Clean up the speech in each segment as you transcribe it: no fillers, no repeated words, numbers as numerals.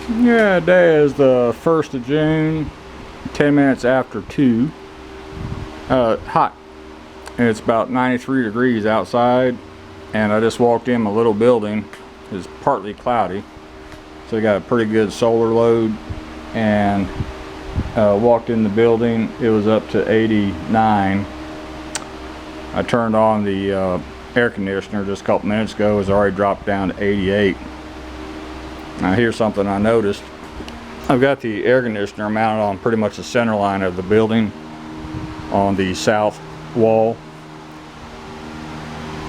Yeah, today is the 1st of June, 10 minutes after 2. Hot. And it's about 93 degrees outside, and I just walked in my little building. It's partly cloudy, so I got a pretty good solar load, and walked in the building. It was up to 89. I turned on the air conditioner just a couple minutes ago. It was already dropped down to 88. Now here's something I noticed. I've got the air conditioner mounted on pretty much the center line of the building on the south wall,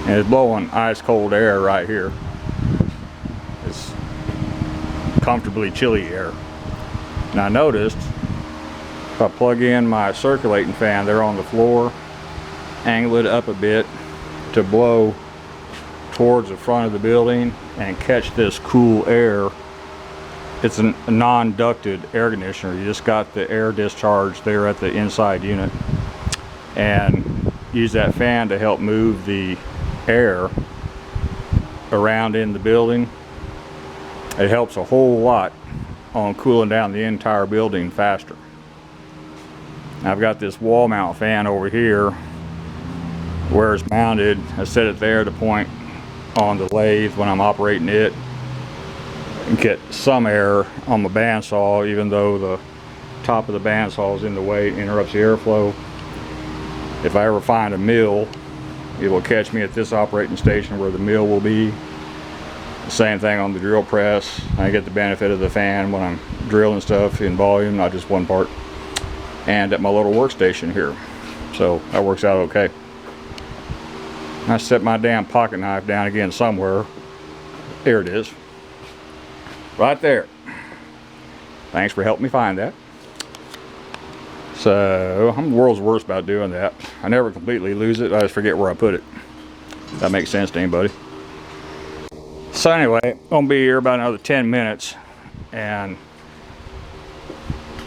and it's blowing ice cold air right here. It's comfortably chilly air. And I noticed if I plug in my circulating fan there on the floor, angle it up a bit to blow towards the front of the building and catch this cool air. It's a non-ducted air conditioner. You just got the air discharge there at the inside unit, and use that fan to help move the air around in the building. It helps a whole lot on cooling down the entire building faster. I've got this wall mount fan over here where it's mounted. I set it there to point on the lathe when I'm operating it and get some air on my bandsaw, even though the top of the bandsaw is in the way, it interrupts the airflow. If I ever find a mill, it will catch me at this operating station where the mill will be. The same thing on the drill press. I get the benefit of the fan when I'm drilling stuff in volume, not just one part. And at my little workstation here. So that works out okay. I set my damn pocket knife down again somewhere. There it is. Right there. Thanks for helping me find that. So I'm the world's worst about doing that. I never completely lose it. I just forget where I put it. If that makes sense to anybody. So anyway, I'm gonna be here about another 10 minutes. And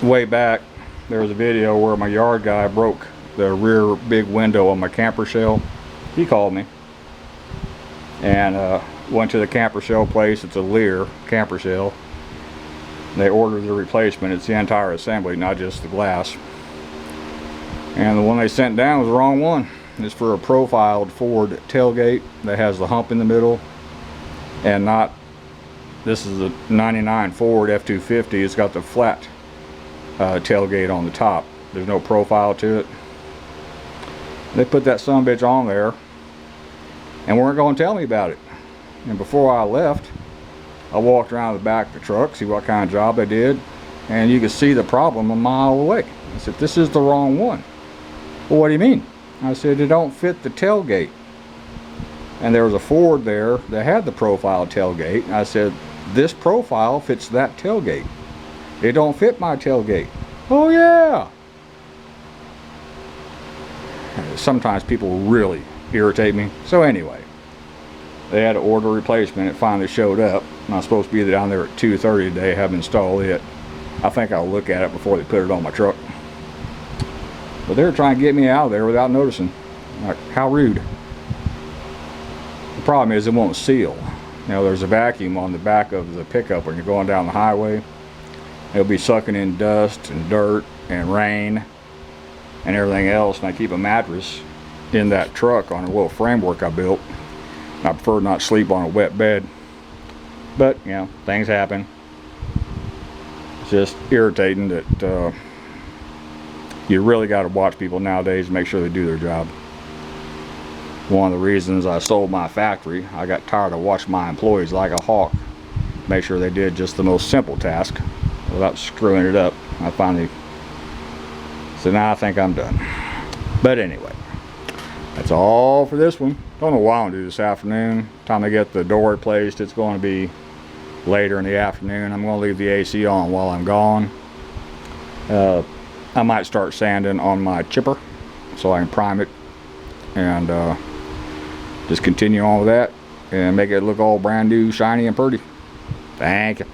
way back, there was a video where my yard guy broke the rear big window on my camper shell. He called me and went to the camper shell place. It's a Lear camper shell. They ordered the replacement. It's the entire assembly, not just the glass. And the one they sent down was the wrong one. It's for a profiled Ford tailgate that has the hump in the middle, and not, this is a 99 Ford F-250. It's got the flat tailgate on the top. There's no profile to it. They put that sumbitch on there and weren't going to tell me about it. And before I left, I walked around the back of the truck, see what kind of job they did, and you could see the problem a mile away. I said, this is the wrong one. Well, what do you mean? I said, it don't fit the tailgate. And there was a Ford there that had the profile tailgate. I said, this profile fits that tailgate. It don't fit my tailgate. Oh yeah. Sometimes people really irritate me. So anyway, they had to order a replacement. It finally showed up. And I was supposed to be down there at 2:30 today, have installed it. I think I'll look at it before they put it on my truck. But they're trying to get me out of there without noticing. Like, how rude. The problem is it won't seal. You know, there's a vacuum on the back of the pickup when you're going down the highway. It'll be sucking in dust and dirt and rain and everything else. And I keep a mattress in that truck on a little framework I built. I prefer not to sleep on a wet bed. But, you know, things happen. It's just irritating that you really got to watch people nowadays to make sure they do their job. One of the reasons I sold my factory, I got tired of watching my employees like a hawk. Make sure they did just the most simple task without screwing it up. I finally said, now I think I'm done. But anyway, that's all for this one. Don't know what I'm gonna do this afternoon. Time I get the door replaced, it's going to be later in the afternoon. I'm going to leave the AC on while I'm gone. I might start sanding on my chipper so I can prime it and just continue on with that and make it look all brand new, shiny and pretty. Thank you.